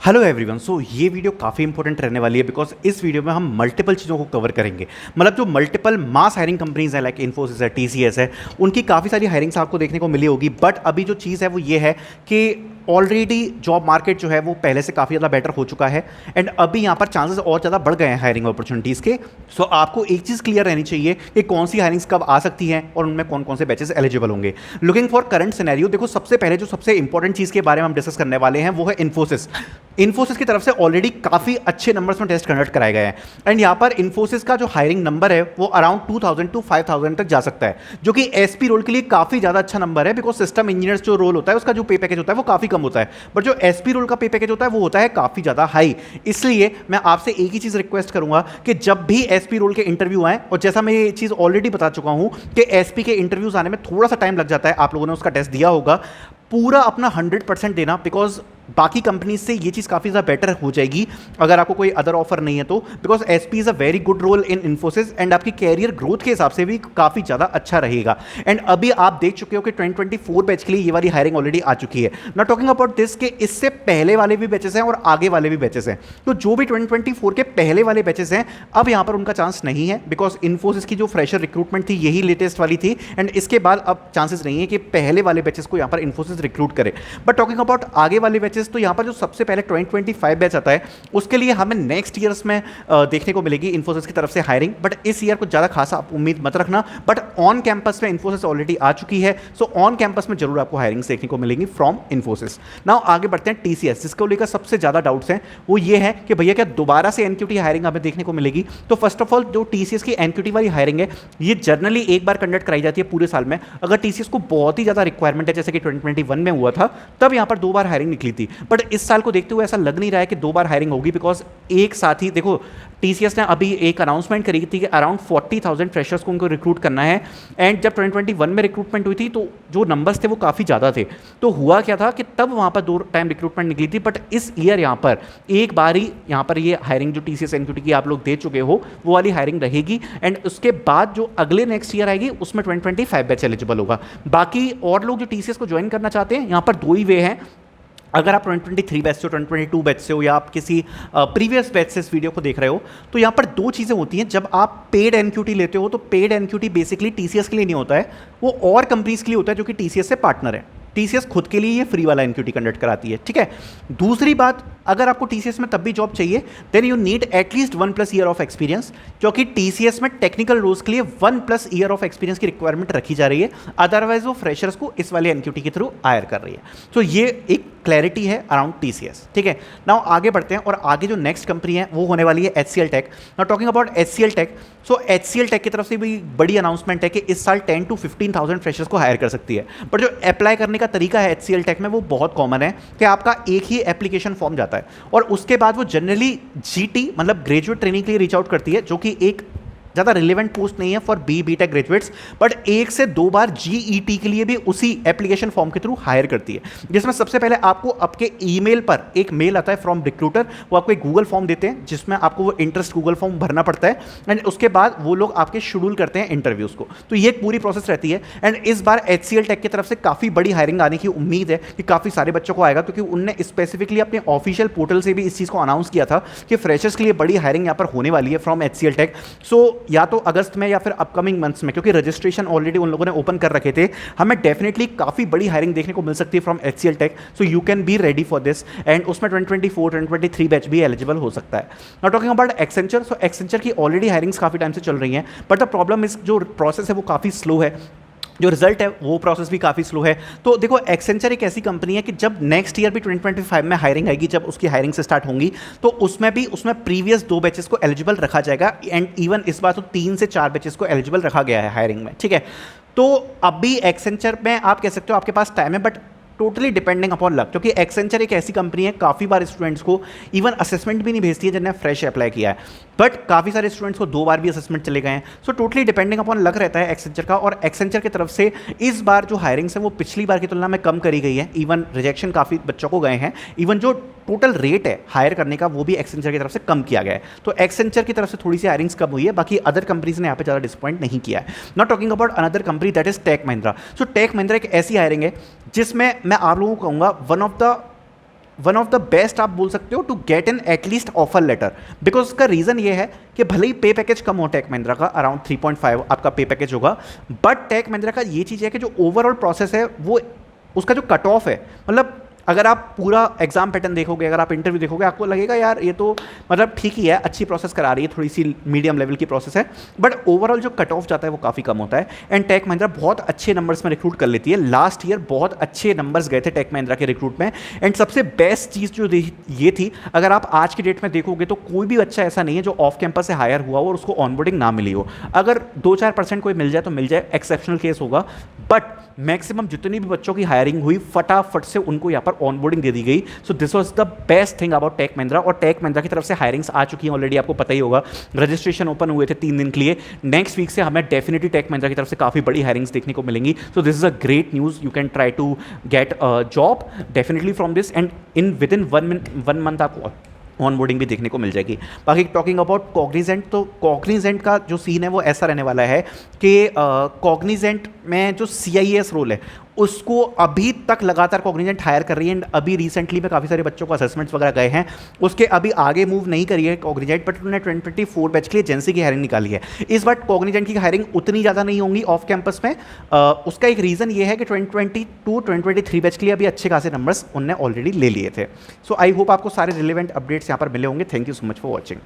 Hello everyone. सो ये video काफ़ी important रहने वाली है बिकॉज इस वीडियो में हम मल्टीपल चीज़ों को कवर करेंगे। मतलब जो मल्टीपल मास हायरिंग कंपनीज है लाइक इन्फोसिस है, टीसीएस है, उनकी काफ़ी सारी हायरिंग्स आपको देखने को मिली होगी। बट अभी जो चीज़ है वो ये है कि ऑलरेडी जॉब मार्केट जो है वो पहले से काफ़ी ज़्यादा बेटर हो चुका है एंड अभी यहाँ पर चांसेस और ज़्यादा बढ़ गए हैं हायरिंग अपॉर्चुनिटीज़ के। सो आपको एक चीज़ क्लियर रहनी चाहिए कि कौन सी हायरिंग्स कब आ सकती हैं और उनमें कौन कौन से बैचेस एलिजिबल होंगे। लुकिंग फॉर करंट सिनेरियो, देखो सबसे पहले जो सबसे इंपॉर्टेंट चीज़ के बारे में हम डिस्कस करने वाले हैं वो है इन्फोसिस। इन्फोसिस की तरफ से ऑलरेडी काफ़ी अच्छे नंबर्स में टेस्ट कंडक्ट कराए गए हैं एंड यहाँ पर इन्फोसिस का जो हायरिंग नंबर है वो अराउंड 2000 टू 5000 तक जा सकता है, जो कि एसपी रोल के लिए काफ़ी ज़्यादा अच्छा नंबर है बिकॉज सिस्टम इंजीनियर्स जो रोल होता है उसका जो पे पैकेज होता है वो काफ़ी कम होता है, बट जो एसपी रोल का पे पैकेज होता है वो होता है काफ़ी ज़्यादा हाई। इसलिए मैं आपसे एक ही चीज़ रिक्वेस्ट करूंगा कि जब भी एसपी रोल के इंटरव्यू आए, और जैसा मैं ये चीज़ ऑलरेडी बता चुका हूं कि एसपी के इंटरव्यूज आने में थोड़ा सा टाइम लग जाता है, आप लोगों ने उसका टेस्ट दिया होगा, पूरा अपना 100% देना बिकॉज बाकी कंपनीज से ये चीज़ काफ़ी ज़्यादा बेटर हो जाएगी अगर आपको कोई अदर ऑफर नहीं है तो, because SP is a very good role in Infosys and आपकी कैरियर ग्रोथ के हिसाब से भी काफ़ी ज़्यादा अच्छा रहेगा। एंड अभी आप देख चुके हो कि 2024 बैच के लिए ये वाली हायरिंग ऑलरेडी आ चुकी है। नॉट टॉकिंग अबाउट दिस के इससे पहले वाले भी बैचेस हैं और आगे वाले भी बैचेस हैं, तो जो भी 2024 के पहले वाले बैचेस हैं अब यहाँ पर उनका चांस नहीं है बिकॉज इन्फोसिस की जो फ्रेशर रिक्रूटमेंट थी यही लेटेस्ट वाली थी एंड इसके बाद अब चांसेस नहीं है कि पहले वाले बैचेस को यहाँ पर इन्फोसिस रिक्रूट करे। बट टॉकिंग अबाउट आगे वाले बैचेस, तो यहाँ पर जो सबसे पहले 2025 बैच आता है उसके लिए हमें नेक्स्ट ईयर्स में देखने को मिलेगी इन्फोसिस की तरफ से हायरिंग, बट इस ईयर कुछ ज़्यादा खासा आप उम्मीद मत रखना। बट ऑन कैंपस में इन्फोसिस ऑलरेडी आ चुकी है, सो ऑन कैंपस में जरूर आपको हायरिंग्स देखने को मिलेंगी फ्रॉम इन्फोसिस। नाउ आगे बढ़ते हैं टीसीएस, जिसको लेकर सबसे ज़्यादा डाउट्स हैं वो ये है कि भैया क्या दोबारा से एनक्यूटी हायरिंग हमें देखने को मिलेगी। तो फर्स्ट ऑफ ऑल जो टीसीएस की एनक्यूटी वाली हायरिंग है ये जनरली एक बार कंडक्ट कराई जाती है पूरे साल में। अगर टीसीएस को बहुत ही ज़्यादा रिक्वायरमेंट है जैसे कि 2021 में हुआ था तब यहाँ पर 2 बार हायरिंग निकली थी, बट इस साल को देखते हुए ऐसा लग नहीं रहा है कि 2 बार हायरिंग होगी बिकॉज एक साथ ही देखो टीसीएस ने अभी एक अनाउंसमेंट करी थी कि अराउंड 40,000 फ्रेशर्स को उनको रिक्रूट करना है एंड जब 2021 में रिक्रूटमेंट हुई थी तो जो नंबर्स थे वो काफ़ी ज़्यादा थे। तो हुआ क्या था कि तब वहाँ पर 2 टाइम रिक्रूटमेंट निकली थी, बट इस ईयर यहाँ पर एक बार ही यहाँ पर ये हायरिंग जो टीसीएस एनक्यूटी की आप लोग दे चुके हो वो वाली हायरिंग रहेगी एंड उसके बाद जो अगले नेक्स्ट ईयर आएगी उसमें 2025 बैच एलिजिबल होगा। बाकी और लोग जो टीसीएस को ज्वाइन करना चाहते हैं यहाँ पर 2 ही वे हैं। अगर आप 2023 बैच से हो, 2022 बैच से हो या आप किसी प्रीवियस बैच से इस वीडियो को देख रहे हो, तो यहाँ पर 2 चीज़ें होती हैं। जब आप पेड एनक्यूटी लेते हो तो पेड एनक्यूटी बेसिकली टीसीएस के लिए नहीं होता है, वो और कंपनीज के लिए होता है जो कि टीसीएस से पार्टनर है। टीसीएस खुद के लिए ये फ्री वाला एनक्यूटी कंडक्ट कराती है, ठीक है। दूसरी बात, अगर आपको टीसीएस में तब भी जॉब चाहिए then you need at least 1+ year of experience, क्योंकि टीसीएस में टेक्निकल रोल्स के लिए 1+ ईयर ऑफ एक्सपीरियंस की रिक्वायरमेंट रखी जा रही है, अदरवाइज वो फ्रेशर्स को इस वाले एनक्यूटी के थ्रू हायर कर रही है। तो ये एक क्लैरिटी है अराउंड टीसीएस, ठीक है। नाउ आगे बढ़ते हैं और आगे जो नेक्स्ट कंपनी है वो होने वाली है HCL tech. Now talking about HCL tech, so HCL tech की तरफ से भी बड़ी अनाउंसमेंट है कि इस साल 10 to 15,000 फ्रेशर्स को हायर कर सकती है। बट जो अप्लाई करने का तरीका है एचसीएल टेक में वो बहुत कॉमन है कि आपका एक ही एप्लीकेशन फॉर्म जाता है और उसके बाद वो जनरली जीटी मतलब ग्रेजुएट ट्रेनिंग के लिए रीच आउट करती है, जो कि एक ज़्यादा रिलेवेंट पोस्ट नहीं है फॉर बीटेक ग्रेजुएट्स, बट 1 से 2 बार जीईटी के लिए भी उसी एप्लीकेशन फॉर्म के थ्रू हायर करती है, जिसमें सबसे पहले आपको आपके ईमेल पर एक मेल आता है फ्रॉम रिक्रूटर, वो आपको एक गूगल फॉर्म देते हैं जिसमें आपको वो इंटरेस्ट गूगल फॉर्म भरना पड़ता है एंड उसके बाद वो लोग आपके शेड्यूल करते हैं इंटरव्यूज़ को। तो ये एक पूरी प्रोसेस रहती है एंड इस बार एचसीएल टेक की तरफ से काफ़ी बड़ी हायरिंग आने की उम्मीद है कि काफ़ी सारे बच्चों को आएगा, क्योंकि उनने स्पेसिफिकली अपने ऑफिशियल पोर्टल से भी इस चीज़ को अनाउंस किया था कि फ्रेशर्स के लिए बड़ी हायरिंग यहाँ पर होने वाली है फ्रॉम एचसीएल टेक। सो या तो अगस्त में या फिर अपकमिंग मंथ्स में, क्योंकि रजिस्ट्रेशन ऑलरेडी उन लोगों ने ओपन कर रखे थे, हमें डेफिनेटली काफ़ी बड़ी हायरिंग देखने को मिल सकती है from HCL tech. So you can be ready for this and उसमें 2024 2023 बैच भी एलिजिबल हो सकता है। Now talking about Accenture, so Accenture की ऑलरेडी हायरिंग्स काफ़ी टाइम से चल रही हैं, बट द प्रॉब्लम इस जो प्रोसेस है वो काफ़ी स्लो है, जो रिजल्ट है वो प्रोसेस भी काफ़ी स्लो है। तो देखो एक्सेंचर एक ऐसी कंपनी है कि जब नेक्स्ट ईयर भी 2025 में हायरिंग आएगी, जब उसकी हायरिंग से स्टार्ट होंगी तो उसमें प्रीवियस 2 बैचेस को एलिजिबल रखा जाएगा एंड इवन इस बार तो 3 से 4 बैचेस को एलिजिबल रखा गया है हायरिंग में, ठीक है। तो अभी एक्सेंचर में आप कह सकते हो आपके पास टाइम है, but totally depending upon luck, क्योंकि एक्सेंचर एक ऐसी कंपनी है काफ़ी बार स्टूडेंट्स को इवन असेसमेंट भी नहीं भेजती है जिन्हें फ्रेश अप्लाई किया है, बट काफ़ी सारे स्टूडेंट्स को 2 बार भी असेसमेंट चले गए हैं। So totally depending upon luck रहता है एक्सेंचर का, और एक्सेंचर की तरफ से इस बार जो हायरिंग्स है वो पिछली बार की तुलना में कम करी गई है, इवन रिजेक्शन काफ़ी बच्चों को गए हैं, इवन जो टोटल रेट है हायर करने का वो भी एक्सेंचर की तरफ से कम किया गया है। तो एक्सेंचर की तरफ से थोड़ी सी हायरिंग्स कम हुई है, बाकी अदर कंपनीज ने यहाँ पे ज़्यादा डिसपॉइंट नहीं किया है। Not talking about another company that is Tech Mahindra. So Tech Mahindra एक ऐसी हायरिंग है जिसमें मैं आप लोगों को कहूँगा one of the one of the best आप बोल सकते हो to get in at least offer letter, because उसका रीज़न ये है कि भले ही पे पैकेज कम हो टेक महिंद्रा का, अराउंड 3.5 आपका पे पैकेज होगा, बट टेक महिंद्रा का ये चीज़ है कि जो ओवरऑल प्रोसेस है वो उसका जो कट ऑफ है, मतलब अगर आप पूरा एग्जाम पैटर्न देखोगे, अगर आप इंटरव्यू देखोगे, आपको लगेगा यार ये तो मतलब ठीक ही है, अच्छी प्रोसेस करा रही है, थोड़ी सी मीडियम लेवल की प्रोसेस है, बट ओवरऑल जो कट ऑफ जाता है वो काफ़ी कम होता है। एंड टेक महिंद्रा बहुत अच्छे नंबर्स में रिक्रूट कर लेती है। लास्ट ईयर बहुत अच्छे नंबर्स गए थे टेक महिंद्रा के रिक्रूट में। एंड सबसे बेस्ट चीज़ जो ये थी, अगर आप आज की डेट में देखोगे तो कोई भी बच्चा ऐसा नहीं है जो ऑफ कैंपस से हायर हुआ हो और उसको ऑनबोर्डिंग ना मिली हो। अगर 2-4% कोई मिल जाए तो मिल जाए, एक्सेप्शनल केस होगा, बट मैक्सिमम जितनी भी बच्चों की हायरिंग हुई फटाफट से उनको यहाँ पर ऑनबोर्डिंग दे दी गई। So this was the best thing about tech Mahindra. और टेक महिंद्रा की तरफ से हायरिंग्स आ चुकी हैं ऑलरेडी, आपको पता ही होगा, रजिस्ट्रेशन ओपन हुए थे 3 दिन के लिए। नेक्स्ट वीक से हमें डेफिनेटली टेक महिंद्रा की तरफ से काफ़ी बड़ी हायरिंग्स देखने को मिलेंगी। So this is a great news, you can try to get a job definitely from this, and within 1 month आपको ऑनबोर्डिंग भी देखने को मिल जाएगी। बाकी टॉकिंग अबाउट कॉग्निजेंट, तो कॉग्निजेंट का जो सीन है वो ऐसा रहने वाला है कि कॉग्निजेंट में जो CIS रोल है उसको अभी तक लगातार कॉग्निजेंट हायर कर रही है। एंड अभी रिसेंटली में काफ़ी सारे बच्चों को असेसमेंट्स वगैरह गए हैं, उसके अभी आगे मूव नहीं करी है कॉग्निजेंट, बट उन्होंने 2024 बैच के लिए एजेंसी की हायरिंग निकाली है। इस बार कॉग्निजेंट की हायरिंग उतनी ज़्यादा नहीं होंगी ऑफ कैंपस में। उसका एक रीज़न ये है कि 2022-2023 बैच के लिए अभी अच्छे खासे नंबर्स उनने ऑलरेडी ले लिए थे। सो आई होप आपको सारे रिलेवेंट अपडेट्स यहाँ पर मिले होंगे। Thank you so much for watching.